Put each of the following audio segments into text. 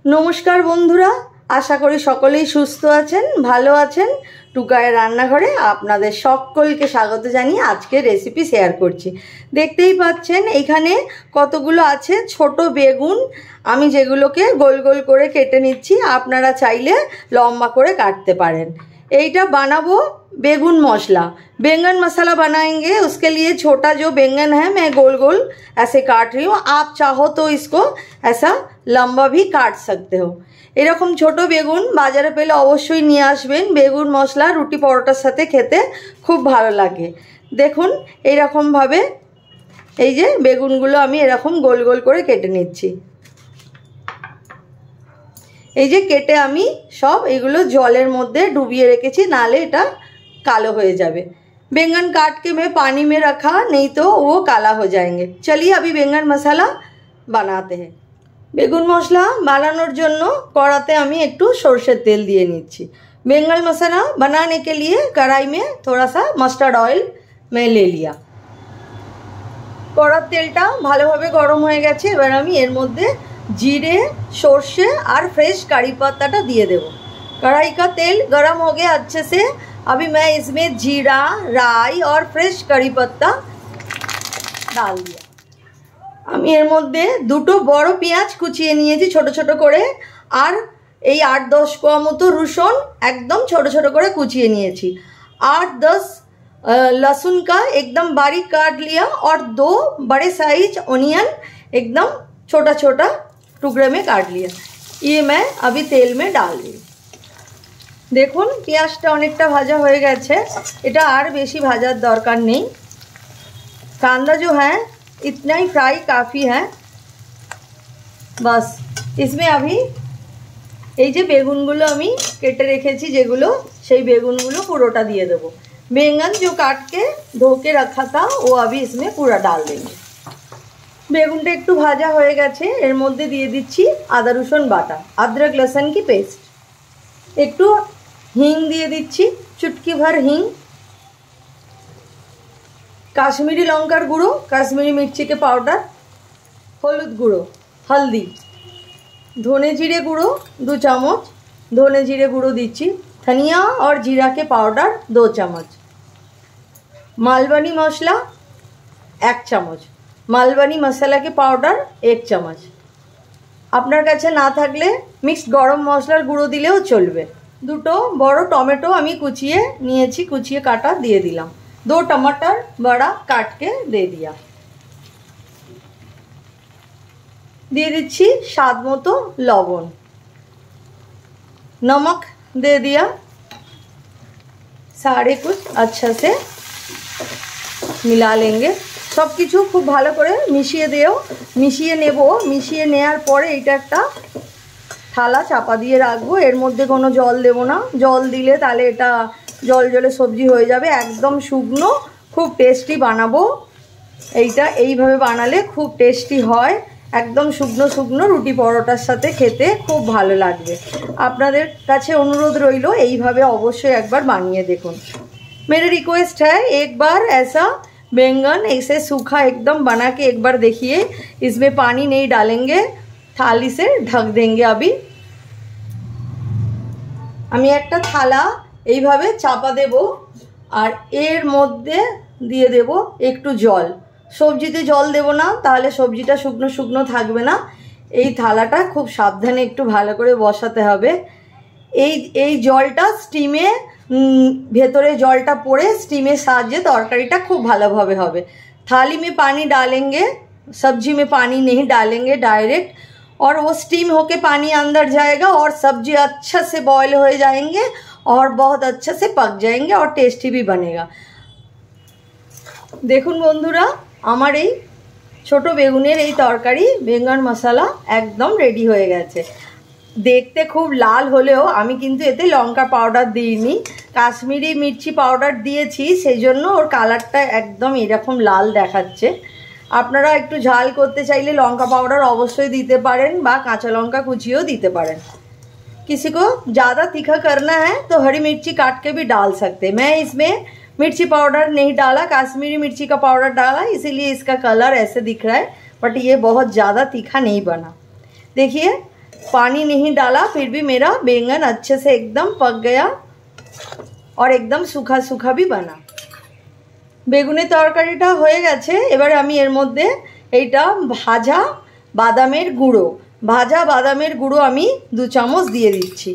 নমস্কার বন্ধুরা, আশা করি সকলেই সুস্থ আছেন, ভালো আছেন। টুকায়ের রান্নাঘরে আপনাদের সকলকে স্বাগত জানিয়ে আজকে রেসিপি শেয়ার করছি। দেখতেই পাচ্ছেন এখানে কতগুলো আছে ছোট বেগুন, আমি যেগুলোকে গোল গোল করে কেটে নিচ্ছি। আপনারা চাইলে লম্বা করে কাটতে পারেন। এইটা बानाबो बेगुन मसला, बैंगन मसाला बनाएंगे। उसके लिए छोटा जो बैंगन है मैं गोल गोल ऐसे काट रही हूँ। आप चाहो तो इसको ऐसा लंबा भी काट सकते हो। এরকম ছোট বেগুন বাজারে পেলে অবশ্যই নিয়ে আসবেন। বেগুন মশলা রুটি পরোটার সাথে খেতে খুব ভালো লাগে। দেখুন এইরকম ভাবে এই যে বেগুনগুলো আমি এরকম গোল গোল করে কেটে নিচ্ছি। এই যে কেটে আমি সব এগুলো জলের মধ্যে ডুবিয়ে রেখেছি, নালে এটা कालो हो जाए। बैंगन काट के मैं पानी में रखा, नहीं तो वो काला हो जाएंगे। चलिए अभी बैंगन मसाला बनाते हैं। बेगुन मसला बनानोर जोन्नो कड़ाते आमी एकटू सर्षेर तेल दिए निচ্ছি। बैंगन मसाला बनाने के लिए कढ़ाई में थोड़ा सा मस्टार्ड ऑयल मैं ले लिया। कड़ार तेलटा भालोभाবে गरम হয়ে গেছে। এবার আমি এর মধ্যে জিরে, সরষে আর फ्रेश कड़ी पत्ताटा दिए देव। कढ़ाई का तेल गरम हो गया अच्छे से। अभी मैं इसमें जीरा, राई और फ्रेश कड़ी पत्ता डाल दिया। আমি এর মধ্যে দুটো বড় পেঁয়াজ কুচিয়ে নিয়েছি ছোট ছোট করে, আর এই 8-10 কোয়া মতো রসুন একদম ছোট ছোট করে কুচিয়ে নিয়েছি। 8-10 लहसुन का एकदम बारीक काट लिया और 2 बड़े साइज ओनियन एकदम छोटा छोटा टुकड़े में काट लिया। ये मैं अभी तेल में डाल दी। দেখুন পেঁয়াজটা অনেকটা ভাজা হয়ে গেছে, এটা আর বেশি ভাজার দরকার নেই। कांदा जो है इतना ही फ्राई काफ़ी है। बस इसमें अभी এই যে বেগুনগুলো আমি কেটে রেখেছি যেগুলো, সেই বেগুনগুলো পুরোটা দিয়ে দেবো। बैंगन जो काट के धो के रखा था वो अभी इसमें पूरा डाल देंगे। বেগুনটা একটু ভাজা হয়ে গেছে, এর মধ্যে দিয়ে দিচ্ছি আদা রসুন বাটা, अदरक लहसुन की पेस्ट। একটু হিং দিয়ে দিচ্ছি, চুটকি ভর হিং। কাশ্মীরি লঙ্কার গুঁড়ো, কাশ্মীরি মির্চি के पाउडर, হলুদ গুঁড়ো, हल्दी, धने जीरे गुঁড়ো 2 চামচ, धने जीरे गुঁড়ো দিচ্ছি। धनिया और जीरा के पाउडर 2 চামচ, मालवानी मसला 1 চামচ, मालवानी मसाला के पाउडर 1 চামচ। আপনার কাছে না থাকলে মিক্সড গরম মশলার গুঁড়ো দিলেও চলবে। দুটো বড় টমেটো আমি কুচিয়ে নিয়েছি, কুচিয়ে কাটা দিয়ে দিলাম। 2 टमाटर बड़ा काट के दे दिया। দিয়ে দিচ্ছি স্বাদ মতো লবণ, नमक दे दिया। सारे कुछ अच्छा से मिला लेंगे। सब किछु खूब भालो करे मिशिए दिओ, मिशिए नेब। मिशिए नेওয়ার পরে এটা একটা থালা চাপা দিয়ে রাখবো। এর মধ্যে কোনো জল দেব না, জল দিলে তাহলে এটা জল জলে সবজি হয়ে যাবে। একদম শুকনো, খুব টেস্টি বানাবো এইটা। এইভাবে বানালে খুব টেস্টি হয়। একদম শুকনো শুকনো রুটি পরোটার সাথে খেতে খুব ভালো লাগবে। আপনাদের কাছে অনুরোধ রইল এইভাবে অবশ্যই একবার বানিয়ে দেখুন। मेरी रिक्वेस्ट है एक बार ऐसा बैंगन ऐसे सूखा एकदम बना के एक बार देखिए। इसमें पानी नहीं डालेंगे, थाली से ढक देंगे। अभी আমি একটা থালা এইভাবে চাপা দেব, আর এর মধ্যে দিয়ে দেব একটু জল। সবজিতে জল দেব না, তাহলে সবজিটা শুকনো শুকনো থাকবে না। এই থালাটা খুব সাবধানে একটু ভালো করে বসাতে হবে। এই জলটা স্টিমে ভেতরে জলটা পড়ে স্টিমের সাহায্যে তরকারিটা খুব ভালোভাবে হবে। थाली में पानी डालेंगे, सब्जी में पानी नहीं डालेंगे डायरेक्ट, और वो स्टीम होके पानी अंदर जाएगा और सब्जी अच्छा से बॉयल हो जाएंगे और बहुत अच्छे से पक जाएंगे और टेस्टी भी बनेगा। देखुन बंधुरा আমার এই ছোট বেগুনের এই তরকারি বেঙ্গন মশলা একদম রেডি হয়ে গেছে। দেখতে খুব লাল হলেও আমি কিন্তু এতে লঙ্কা পাউডার দিইনি, কাশ্মীরি মির্চি পাউডার দিয়েছি, সেই জন্য ওর কালারটা একদম এরকম লাল দেখাচ্ছে। আপনারা একটু ঝাল করতে চাইলে লঙ্কা পাউডার অবশ্যই দিতে পারেন বা কাঁচা লঙ্কা কুচিও দিতে পারেন। किसी को ज़्यादा तीखा करना है तो हरी मिर्ची काट के भी डाल सकते। मैं इसमें मिर्ची पाउडर नहीं डाला, काश्मीरी मिर्ची का पाउडर डाला, इसीलिए इसका कलर ऐसे दिख रहा है, बट ये बहुत ज़्यादा तीखा नहीं बना। देखिए पानी नहीं डाला, फिर भी मेरा बैंगन अच्छे से एकदम पक गया और एकदम सूखा सूखा भी बना। বেগুনের তরকারিটা হয়ে গেছে। এবার আমি এর মধ্যে এইটা ভাজা বাদামের গুঁড়ো আমি 2 চামচ দিয়ে দিচ্ছি।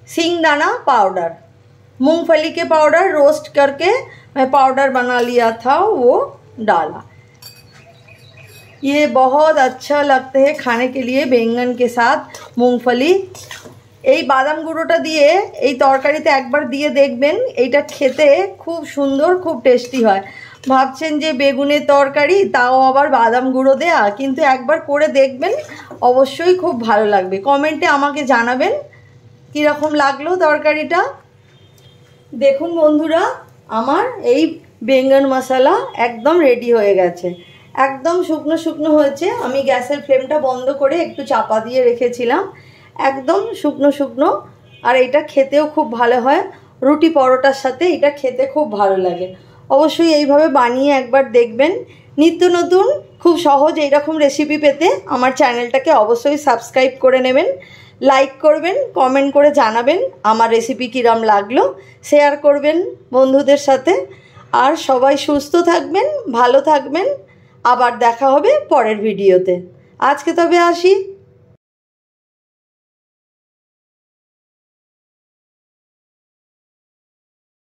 सिंगदाना पाउडर, मूंगफली के पाउडर रोस्ट करके मैं पाउडर बना लिया था, वो डाला। ये बहुत अच्छा लगते हैं खाने के लिए बैंगन के साथ मूंगफली। এই বাদাম গুঁড়োটা দিয়ে এই তরকারিতে একবার দিয়ে দেখবেন, এইটা খেতে খুব সুন্দর, খুব টেস্টি হয়। ভাবছেন যে বেগুনের তরকারি তাও আবার বাদাম গুঁড়ো দেয়া, কিন্তু একবার করে দেখবেন, অবশ্যই খুব ভালো লাগবে। কমেন্টে আমাকে জানাবেন কীরকম লাগলো তরকারিটা। দেখুন বন্ধুরা, আমার এই বেঙ্গন মশলা একদম রেডি হয়ে গেছে, একদম শুকনো শুকনো হয়েছে। আমি গ্যাসের ফ্লেমটা বন্ধ করে একটু চাপা দিয়ে রেখেছিলাম, একদম শুকনো শুকনো। আর এটা খেতেও খুব ভালো হয়, রুটি পরোটার সাথে এটা খেতে খুব ভালো লাগে। অবশ্যই এইভাবে বানিয়ে একবার দেখবেন। নিত্য নতুন খুব সহজ এইরকম রেসিপি পেতে আমার চ্যানেলটাকে অবশ্যই সাবস্ক্রাইব করে নেবেন, লাইক করবেন, কমেন্ট করে জানাবেন আমার রেসিপি কীরকম লাগলো, শেয়ার করবেন বন্ধুদের সাথে। আর সবাই সুস্থ থাকবেন, ভালো থাকবেন। আবার দেখা হবে পরের ভিডিওতে। আজকে তবে আসি।